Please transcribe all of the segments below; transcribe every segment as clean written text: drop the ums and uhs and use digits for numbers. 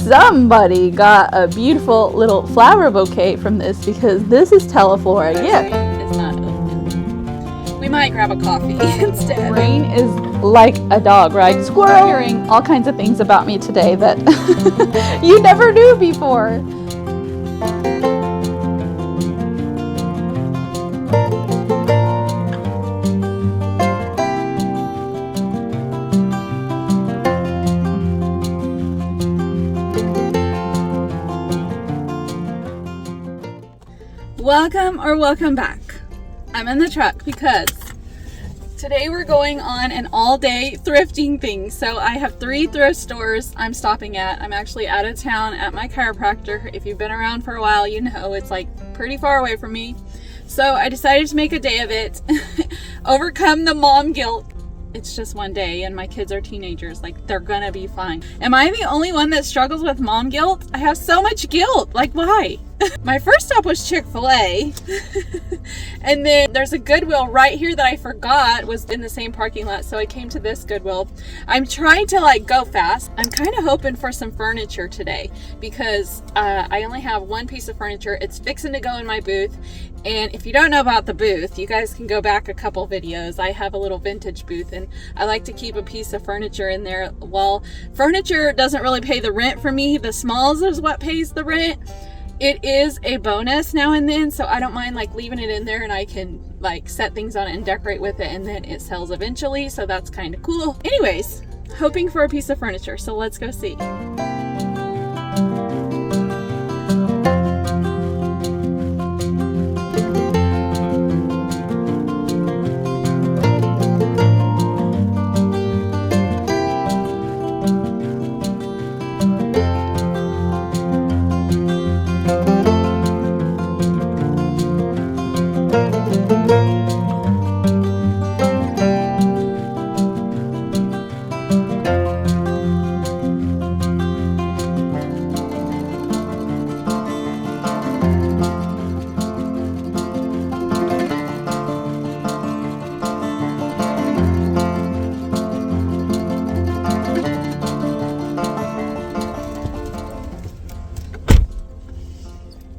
somebody got a beautiful little flower bouquet from this, because this is Teleflora gift. It's not open. We might grab a coffee instead. Rain is like a dog, right? Squirrel. Hearing all kinds of things about me today that you never knew before. Welcome back. I'm in the truck because today we're going on an all-day thrifting thing. So I have 3 thrift stores I'm stopping at. I'm actually out of town at my chiropractor. If you've been around for a while, you know it's like pretty far away from me. So I decided to make a day of it. Overcome the mom guilt. It's just one day and my kids are teenagers. Like, they're gonna be fine. Am I the only one that struggles with mom guilt? I have so much guilt. Like, why? My first stop was Chick-fil-A. And then there's a Goodwill right here that I forgot was in the same parking lot. So I came to this Goodwill. I'm trying to like go fast. I'm kind of hoping for some furniture today because I only have one piece of furniture. It's fixing to go in my booth. And if you don't know about the booth, you guys can go back a couple videos. I have a little vintage booth and I like to keep a piece of furniture in there. Well, furniture doesn't really pay the rent for me. The smalls is what pays the rent. It is a bonus now and then, so I don't mind like leaving it in there and I can like set things on it and decorate with it and then it sells eventually, so that's kind of cool. Anyways, hoping for a piece of furniture, so let's go see.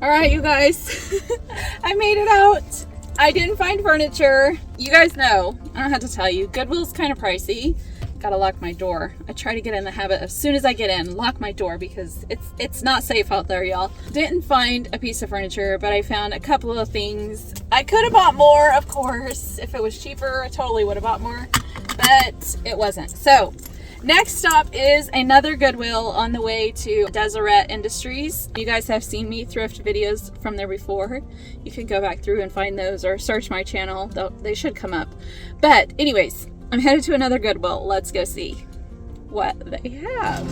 Alright, you guys, I made it out. I didn't find furniture. You guys know, I don't have to tell you, Goodwill's kind of pricey. Gotta lock my door. I try to get in the habit as soon as I get in, lock my door because it's not safe out there, y'all. Didn't find a piece of furniture, but I found a couple of things. I could have bought more, of course. If it was cheaper, I totally would have bought more, but it wasn't. So, next stop is another Goodwill on the way to Deseret Industries. You guys have seen me thrift videos from there before. You can go back through and find those or search my channel. They should come up. But anyways, I'm headed to another Goodwill. Let's go see what they have.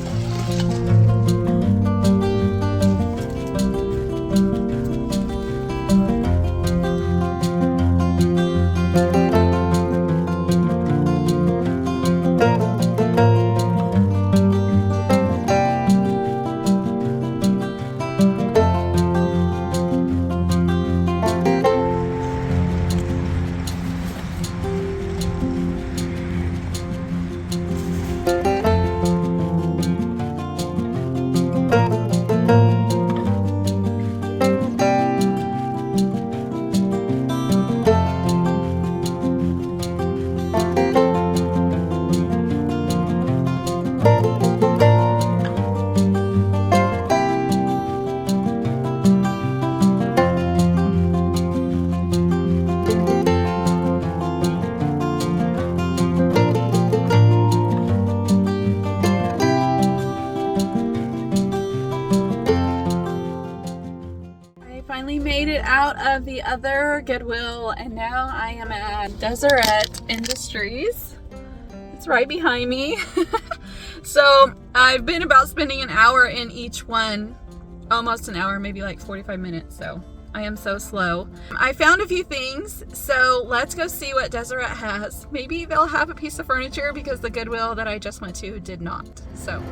Made it out of the other Goodwill and now I am at Deseret Industries. It's right behind me. So I've been about spending an hour in each one, almost an hour, maybe like 45 minutes. So I am so slow. I found a few things, so let's go see what Deseret has. Maybe they'll have a piece of furniture because the Goodwill that I just went to did not. So.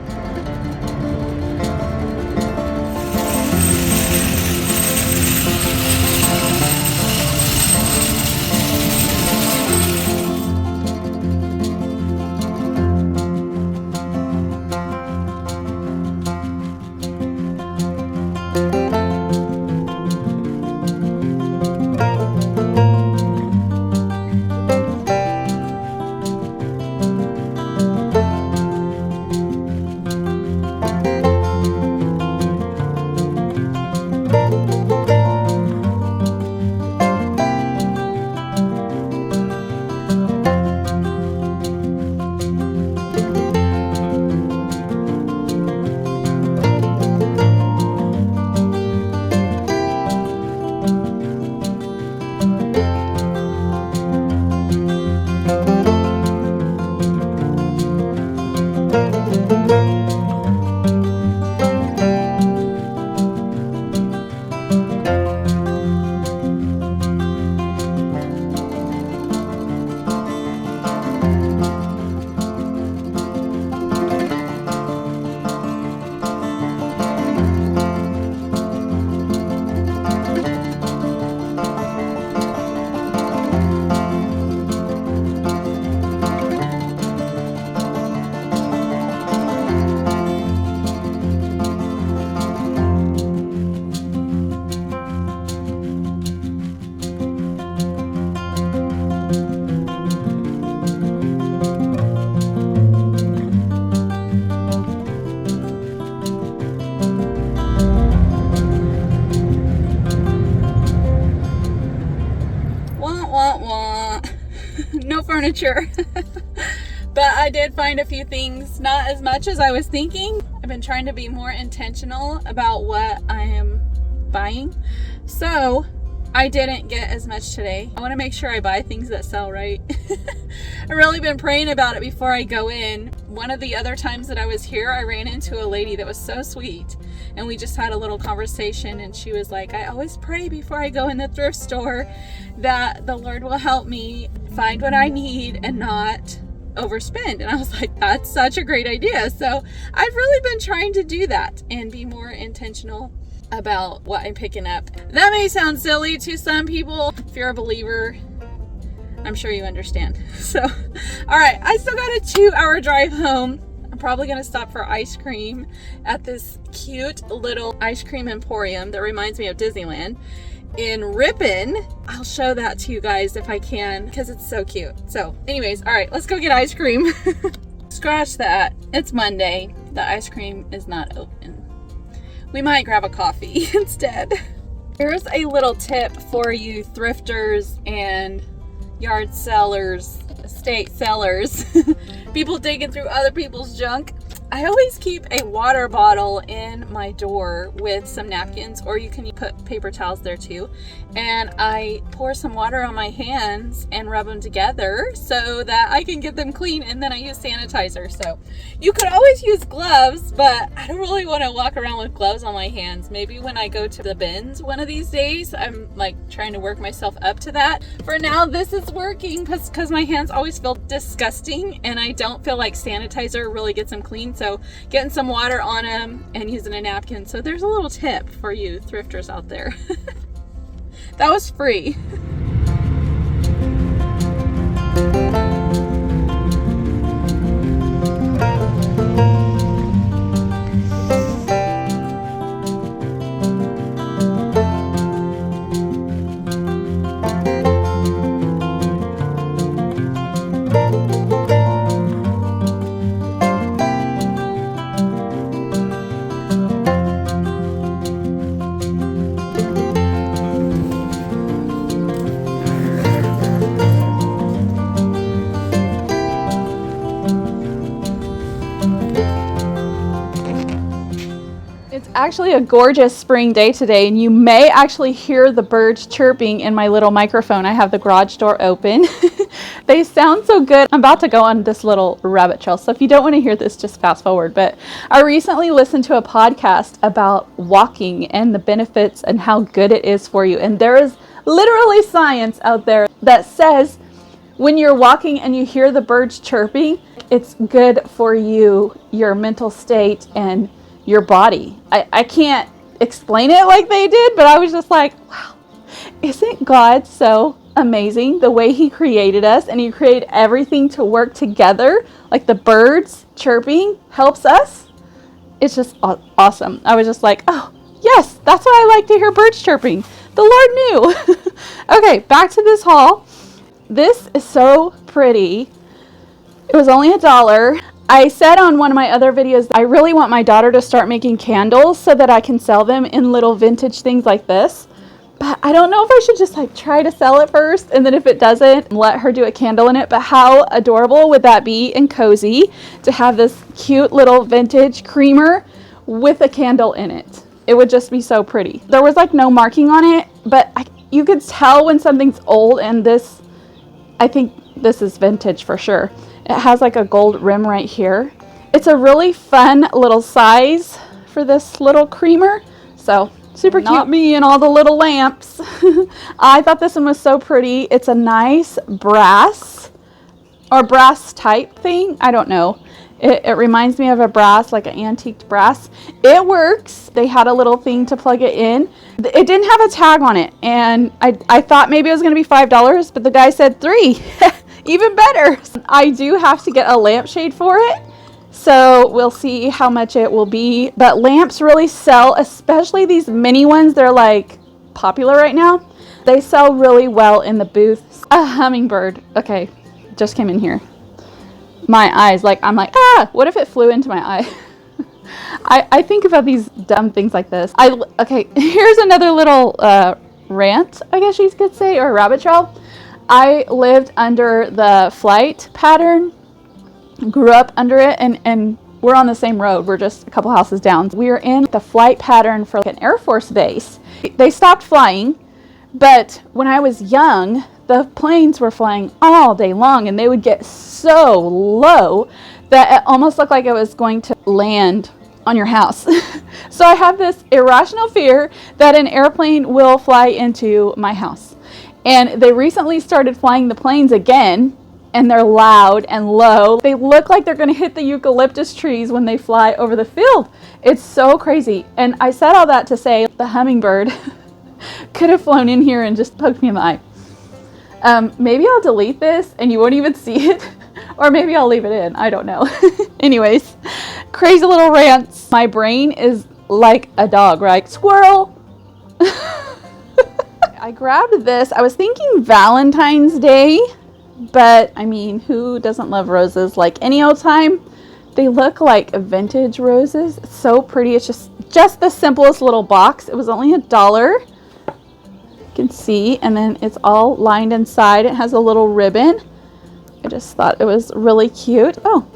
furniture. But I did find a few things, not as much as I was thinking. I've been trying to be more intentional about what I am buying. So I didn't get as much today. I want to make sure I buy things that sell right. I've really been praying about it before I go in. One of the other times that I was here, I ran into a lady that was so sweet. And we just had a little conversation, and she was like, I always pray before I go in the thrift store that the Lord will help me find what I need and not overspend. And I was like, that's such a great idea. So I've really been trying to do that and be more intentional about what I'm picking up. That may sound silly to some people. If you're a believer, I'm sure you understand. So, all right, I still got a 2-hour drive home. I'm probably gonna stop for ice cream at this cute little ice cream emporium that reminds me of Disneyland in Ripon. I'll show that to you guys if I can, because it's so cute. So anyways, all right, let's go get ice cream. Scratch that. It's Monday. The ice cream is not open. We might grab a coffee instead. Here's a little tip for you thrifters and yard sellers, estate sellers, people digging through other people's junk. I always keep a water bottle in my door with some napkins, or you can put paper towels there too. And I pour some water on my hands and rub them together so that I can get them clean, and then I use sanitizer. So you could always use gloves, but I don't really want to walk around with gloves on my hands. Maybe when I go to the bins one of these days, I'm like trying to work myself up to that. For now, this is working because my hands always feel disgusting, and I don't feel like sanitizer really gets them clean. So getting some water on them and using a napkin. So there's a little tip for you thrifters out there. That was free. Actually a gorgeous spring day today, and you may actually hear the birds chirping in my little microphone. I have the garage door open. They sound so good. I'm about to go on this little rabbit trail, so if you don't want to hear this, just fast forward. But I recently listened to a podcast about walking and the benefits and how good it is for you. And there is literally science out there that says when you're walking and you hear the birds chirping, it's good for you, your mental state, and your body. I can't explain it like they did, but I was just like, wow, isn't God so amazing the way he created us, and he created everything to work together, like the birds chirping helps us. It's just awesome. I was just like, oh yes, that's why I like to hear birds chirping. The Lord knew. Okay, back to this haul. This is so pretty. It was only $1. I said on one of my other videos, I really want my daughter to start making candles so that I can sell them in little vintage things like this. But I don't know if I should just like try to sell it first, and then if it doesn't, let her do a candle in it. But how adorable would that be and cozy to have this cute little vintage creamer with a candle in it? It would just be so pretty. There was like no marking on it, but you could tell when something's old, and this, I think this is vintage for sure. It has like a gold rim right here. It's a really fun little size for this little creamer. So super cute. Not me and all the little lamps. I thought this one was so pretty. It's a nice brass or brass type thing. I don't know. It reminds me of a brass, like an antique brass. It works. They had a little thing to plug it in. It didn't have a tag on it. And I thought maybe it was going to be $5, but the guy said $3. Even better. I do have to get a lampshade for it, so we'll see how much it will be. But lamps really sell, especially these mini ones. They're like popular right now. They sell really well in the booths. A hummingbird. Okay, just came in here. My eyes, like, I'm like, what if it flew into my eye? I think about these dumb things like this. Okay, here's another little rant, I guess you could say, or rabbit trail. I lived under the flight pattern, grew up under it, and we're on the same road. We're just a couple houses down. We are in the flight pattern for an Air Force base. They stopped flying, but when I was young, the planes were flying all day long, and they would get so low that it almost looked like it was going to land on your house. So I have this irrational fear that an airplane will fly into my house. And they recently started flying the planes again, and they're loud and low. They look like they're going to hit the eucalyptus trees when they fly over the field. It's so crazy. And I said all that to say the hummingbird could have flown in here and just poked me in the eye. Maybe I'll delete this and you won't even see it. Or maybe I'll leave it in. I don't know. Anyways, crazy little rants. My brain is like a dog, right? Squirrel. I grabbed this. I was thinking Valentine's Day, but I mean, who doesn't love roses like any old time? They look like vintage roses. It's so pretty. It's just the simplest little box. It was only $1. You can see, and then it's all lined inside. It has a little ribbon. I just thought it was really cute. Oh,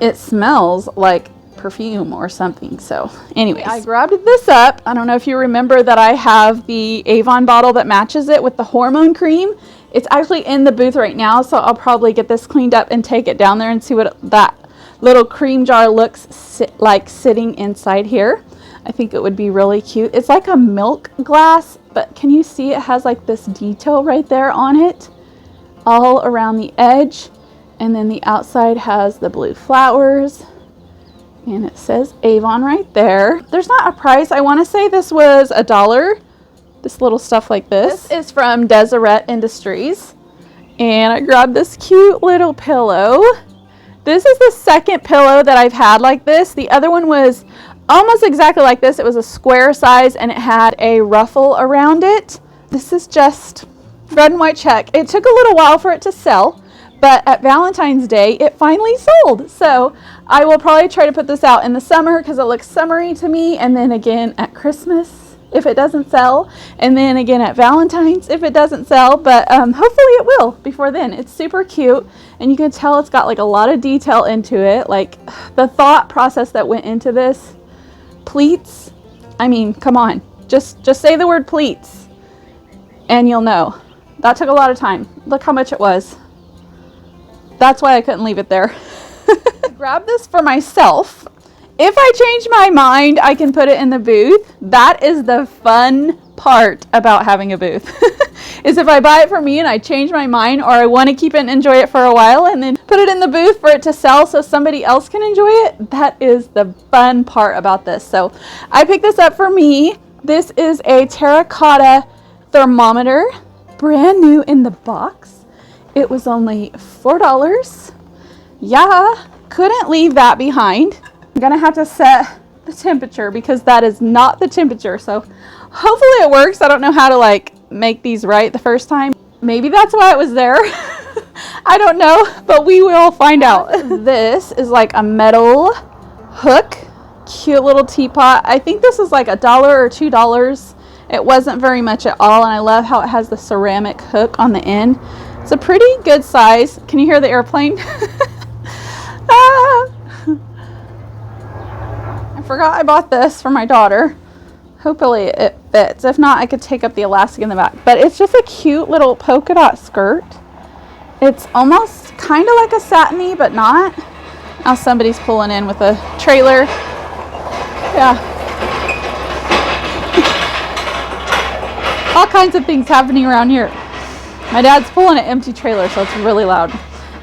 it smells like perfume or something. So anyway, I grabbed this up. I don't know if you remember that I have the Avon bottle that matches it with the hormone cream. It's actually in the booth right now, so I'll probably get this cleaned up and take it down there and see what that little cream jar looks like sitting inside here. I think it would be really cute. It's like a milk glass, but can you see it has like this detail right there on it? All around the edge, and then the outside has the blue flowers, and it says Avon right there. There's not a price. I want to say this was $1, this little stuff like this. This is from Deseret Industries, and I grabbed this cute little pillow. This is the second pillow that I've had like this. The other one was almost exactly like this. It was a square size and it had a ruffle around it. This is just red and white check. It took a little while for it to sell, but at Valentine's Day, it finally sold. So I will probably try to put this out in the summer because it looks summery to me. And then again at Christmas, if it doesn't sell. And then again at Valentine's, if it doesn't sell. But hopefully it will before then. It's super cute. And you can tell it's got like a lot of detail into it. Like the thought process that went into this. Pleats. I mean, come on. Just say the word pleats and you'll know. That took a lot of time. Look how much it was. That's why I couldn't leave it there. I grabbed this for myself. If I change my mind, I can put it in the booth. That is the fun part about having a booth. Is if I buy it for me and I change my mind, or I want to keep it and enjoy it for a while and then put it in the booth for it to sell so somebody else can enjoy it. That is the fun part about this. So I picked this up for me. This is a terracotta thermometer. Brand new in the box. It was only $4. Yeah, couldn't leave that behind. I'm gonna have to set the temperature because that is not the temperature. So hopefully it works. I don't know how to like make these right the first time. Maybe that's why it was there. I don't know, but we will find out. This is like a metal hook, cute little teapot. I think this is like $1 or $2. It wasn't very much at all, and I love how it has the ceramic hook on the end. It's a pretty good size. Can you hear the airplane? Ah! I forgot I bought this for my daughter. Hopefully it fits. If not, I could take up the elastic in the back. But it's just a cute little polka dot skirt. It's almost kind of like a satiny, but not. Now somebody's pulling in with a trailer. Yeah. All kinds of things happening around here. My dad's pulling an empty trailer, so it's really loud.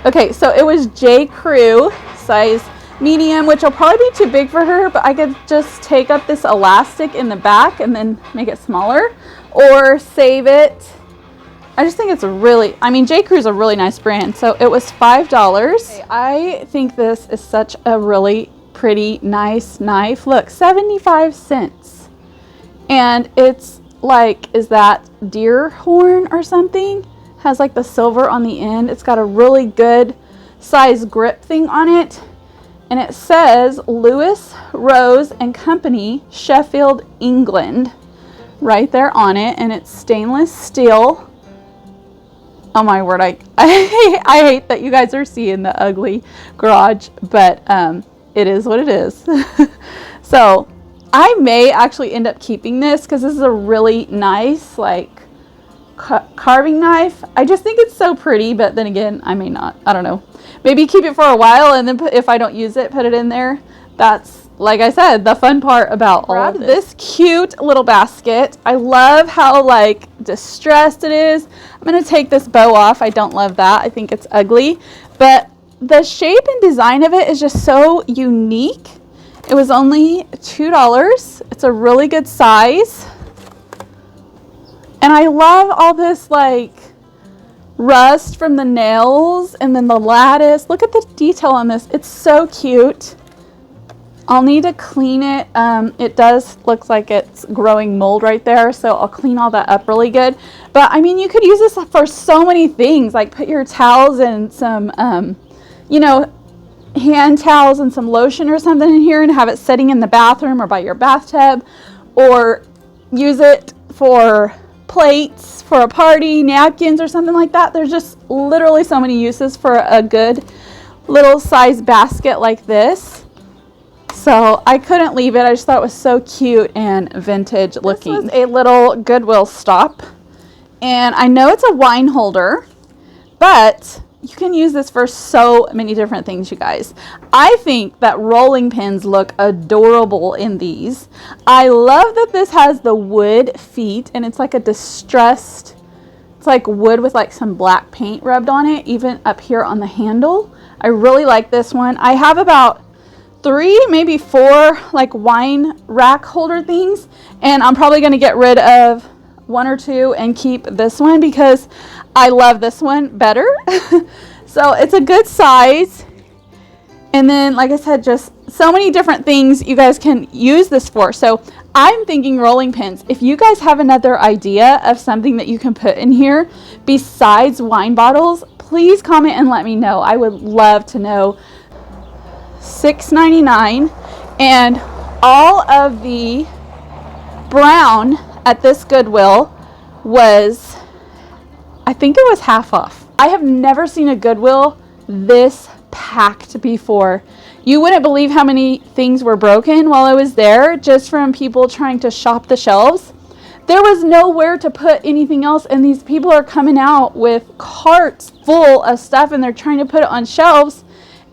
Okay, so it was J. Crew, size medium, which will probably be too big for her, but I could just take up this elastic in the back and then make it smaller or save it. I just think it's J. Crew's a really nice brand. So it was $5. Okay, I think this is such a really pretty, nice knife. Look, 75 cents. And it's like, is that deer horn or something? Has like the silver on the end. It's got a really good size grip thing on it. And it says Lewis, Rose and Company, Sheffield, England, right there on it. And it's stainless steel. Oh my word, I hate that you guys are seeing the ugly garage, but it is what it is. So I may actually end up keeping this because this is a really nice like carving knife. I just think it's so pretty, but then again, I may not. I don't know. Maybe keep it for a while and then if I don't use it, put it in there. That's, like I said, the fun part about all of this cute little basket. I love how like distressed it is. I'm going to take this bow off. I don't love that. I think it's ugly, but the shape and design of it is just so unique. It was only $2. It's a really good size. And I love all this like rust from the nails and then the lattice. Look at the detail on this. It's so cute. I'll need to clean it. It does look like it's growing mold right there, so I'll clean all that up really good. But I mean, you could use this for so many things, like put your towels and some, you know, hand towels and some lotion or something in here and have it sitting in the bathroom or by your bathtub, or use it for plates for a party, napkins or something like that. There's just literally so many uses for a good little size basket like this. So I couldn't leave it. I just thought it was so cute and vintage looking. This was a little Goodwill stop. And I know it's a wine holder, but you can use this for so many different things, you guys. I think that rolling pins look adorable in these. I love that this has the wood feet and it's like a distressed, it's like wood with like some black paint rubbed on it, even up here on the handle. I really like this one. I have about 3, maybe 4 like wine rack holder things, and I'm probably going to get rid of 1 or 2 and keep this one because I love this one better. So it's a good size. And then, like I said, just so many different things you guys can use this for. So I'm thinking rolling pins. If you guys have another idea of something that you can put in here besides wine bottles, please comment and let me know. I would love to know. $6.99, and all of the brown at this Goodwill was, I think it was half off. I have never seen a Goodwill this packed before. You wouldn't believe how many things were broken while I was there, just from people trying to shop the shelves. There was nowhere to put anything else, and these people are coming out with carts full of stuff and they're trying to put it on shelves,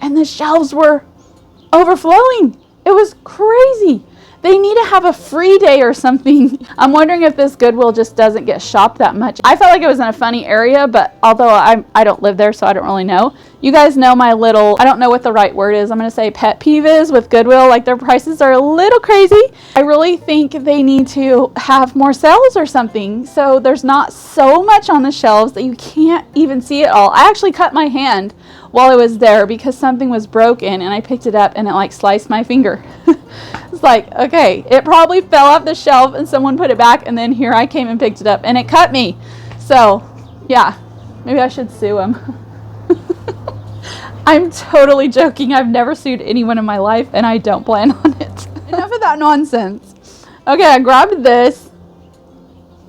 and the shelves were overflowing. It was crazy. They need to have a free day or something. I'm wondering if this Goodwill just doesn't get shopped that much. I felt like it was in a funny area, but although I don't live there, so I don't really know. You guys know my little, I don't know what the right word is. I'm going to say pet peeve is with Goodwill. Like, their prices are a little crazy. I really think they need to have more sales or something, so there's not so much on the shelves that you can't even see it all. I actually cut my hand while I was there because something was broken, and I picked it up and it like sliced my finger. It's like, okay, it probably fell off the shelf and someone put it back, and then here I came and picked it up and it cut me. So yeah, maybe I should sue him. I'm totally joking. I've never sued anyone in my life and I don't plan on it. Enough of that nonsense. Okay, I grabbed this.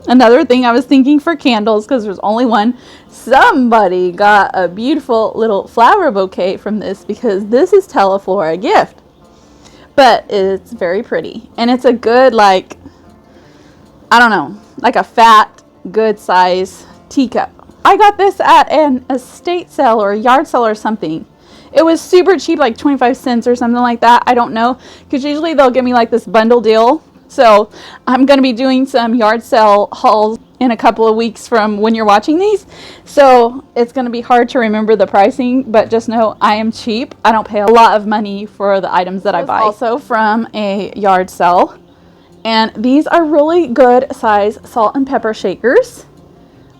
Another thing I was thinking for candles, because there's only one. Somebody got a beautiful little flower bouquet from this because this is Teleflora gift. But it's very pretty. And it's a good, like, I don't know, like a fat, good size teacup. I got this at an estate sale or a yard sale or something. It was super cheap, like 25 cents or something like that. I don't know, because usually they'll give me like this bundle deal. So I'm going to be doing some yard sale hauls in a couple of weeks from when you're watching these. So it's going to be hard to remember the pricing, but just know I am cheap. I don't pay a lot of money for the items that I buy. Also from a yard sale. And these are really good size salt and pepper shakers.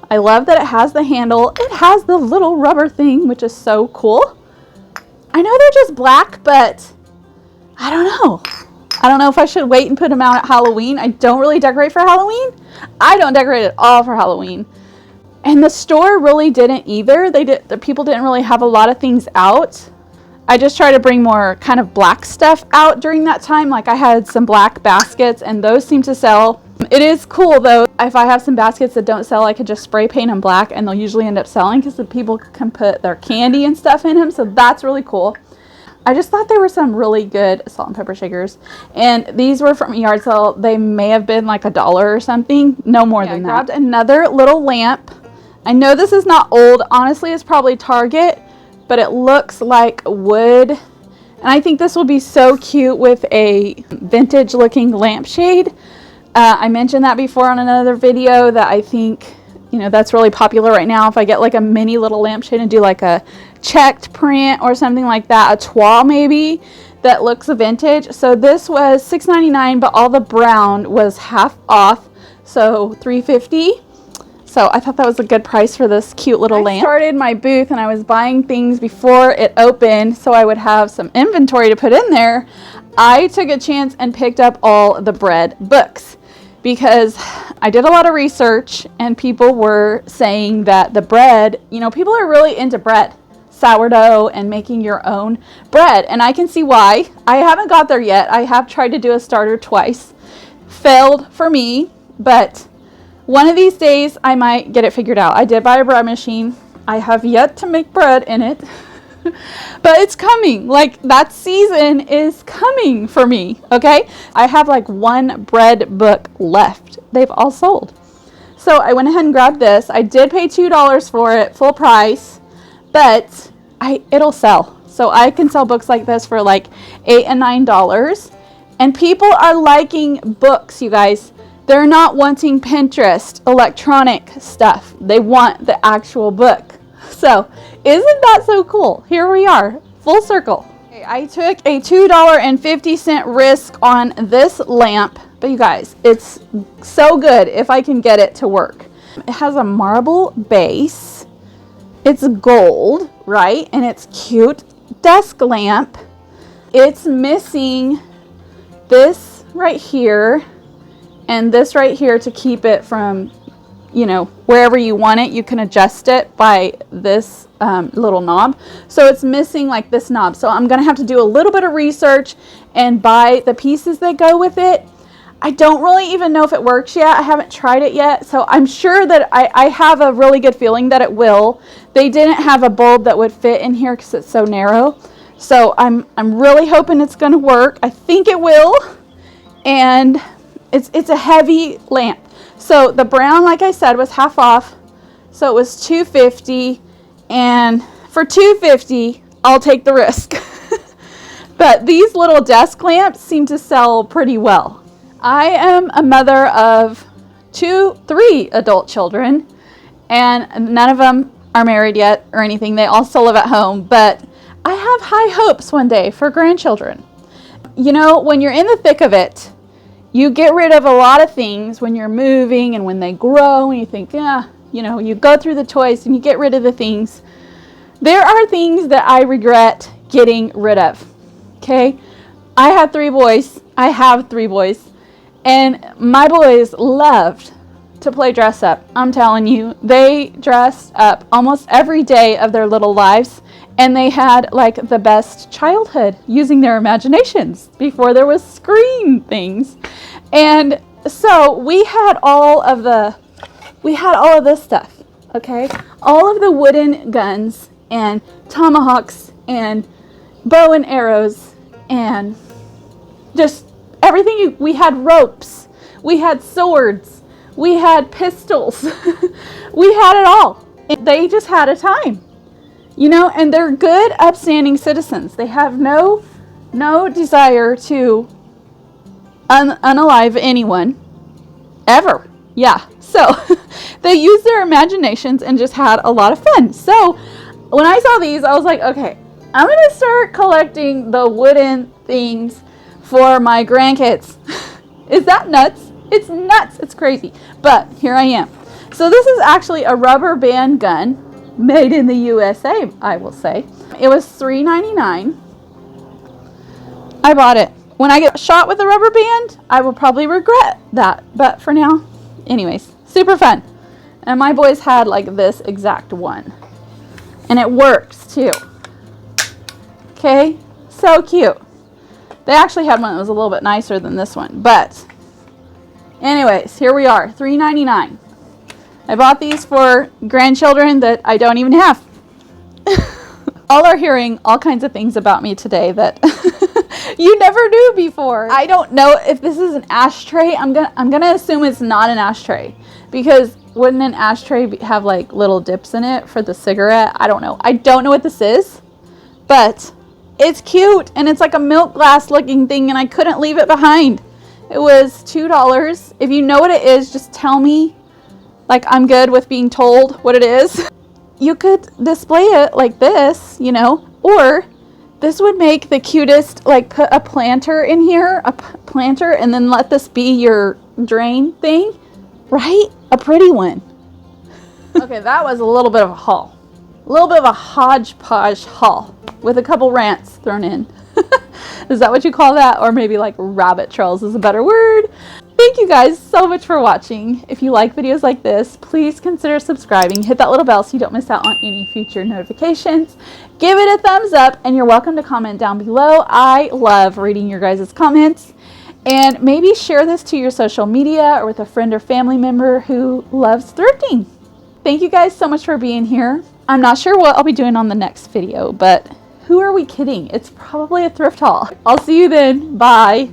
I love that it has the handle. It has the little rubber thing, which is so cool. I know they're just black, but I don't know. I don't know if I should wait and put them out at Halloween. I don't really decorate for Halloween. I don't decorate at all for Halloween. And the store really didn't either. The people didn't really have a lot of things out. I just try to bring more kind of black stuff out during that time. Like I had some black baskets and those seemed to sell. It is cool though. If I have some baskets that don't sell, I could just spray paint them black and they'll usually end up selling because the people can put their candy and stuff in them. So that's really cool. I just thought there were some really good salt and pepper shakers, and these were from a yard sale. They may have been like $1 or something, no more than that. I grabbed another little lamp. I know this is not old. Honestly, it's probably Target, but it looks like wood, and I think this will be so cute with a vintage looking lampshade. I mentioned that before on another video that I think, you know, that's really popular right now. If I get like a mini little lampshade and do like a checked print or something like that, a toile maybe that looks vintage. So this was $6.99, but all the brown was half off, so $3.50. So I thought that was a good price for this cute little lamp. I started my booth and I was buying things before it opened so I would have some inventory to put in there. I took a chance and picked up all the bread books because I did a lot of research and people were saying that the bread, you know, people are really into bread, sourdough, and making your own bread. And I can see why. I haven't got there yet. I have tried to do a starter twice. Failed for me, but one of these days I might get it figured out. I did buy a bread machine. I have yet to make bread in it, but it's coming. Like, that season is coming for me, okay? I have like one bread book left. They've all sold. So I went ahead and grabbed this. I did pay $2 for it, full price, but it'll sell. So I can sell books like this for like $8 and $9. And people are liking books, you guys. They're not wanting Pinterest, electronic stuff. They want the actual book. So isn't that so cool? Here we are, full circle. Okay, I took a $2.50 risk on this lamp, but you guys, it's so good if I can get it to work. It has a marble base. It's gold, right? And it's cute desk lamp. It's missing this right here and this right here to keep it from, you know, wherever you want it. You can adjust it by this little knob. So it's missing like this knob. So I'm gonna have to do a little bit of research and buy the pieces that go with it. I don't really even know if it works yet. I haven't tried it yet. So I'm sure that I have a really good feeling that it will. They didn't have a bulb that would fit in here because it's so narrow. So I'm really hoping it's gonna work. I think it will. And it's a heavy lamp. So the brown, like I said, was half off. So it was $2.50, and for $2.50, I'll take the risk. But these little desk lamps seem to sell pretty well. I am a mother of three adult children, and none of them are married yet or anything. They all still live at home, but I have high hopes one day for grandchildren. You know, when you're in the thick of it, you get rid of a lot of things when you're moving and when they grow and you think, yeah, you know, you go through the toys and you get rid of the things. There are things that I regret getting rid of, okay? I had 3 boys. I have 3 boys. And my boys loved to play dress up. I'm telling you, they dressed up almost every day of their little lives. And they had like the best childhood using their imaginations before there was screen things. And so we had all of this stuff, okay? All of the wooden guns and tomahawks and bow and arrows and just everything. We had ropes, we had swords, we had pistols, we had it all. And they just had a time. You know, and they're good, upstanding citizens. They have no desire to unalive anyone, ever. Yeah, so they used their imaginations and just had a lot of fun. So when I saw these, I was like, okay, I'm going to start collecting the wooden things for my grandkids. Is that nuts? It's nuts. It's crazy. But here I am. So this is actually a rubber band gun. Made in the USA, I will say. It was $3.99. I bought it. When I get shot with a rubber band, I will probably regret that. But for now, anyways, super fun. And my boys had like this exact one. And it works too. Okay, so cute. They actually had one that was a little bit nicer than this one, but Anyways, here we are, $3.99. I bought these for grandchildren that I don't even have. All are hearing all kinds of things about me today that you never knew before. I don't know if this is an ashtray. I'm gonna assume it's not an ashtray, because wouldn't an ashtray have like little dips in it for the cigarette? I don't know. I don't know what this is, but it's cute and it's like a milk glass looking thing, and I couldn't leave it behind. It was $2. If you know what it is, just tell me. Like, I'm good with being told what it is. You could display it like this, you know, or this would make the cutest, like put a planter in here, a planter, and then let this be your drain thing, right? A pretty one. Okay, that was a little bit of a haul. A little bit of a hodgepodge haul with a couple rants thrown in. Is that what you call that? Or maybe like rabbit trails is a better word. Thank you guys so much for watching. If you like videos like this, please consider subscribing. Hit that little bell so you don't miss out on any future notifications. Give it a thumbs up, and you're welcome to comment down below. I love reading your guys' comments. And maybe share this to your social media or with a friend or family member who loves thrifting. Thank you guys so much for being here. I'm not sure what I'll be doing on the next video, but who are we kidding? It's probably a thrift haul. I'll see you then. Bye.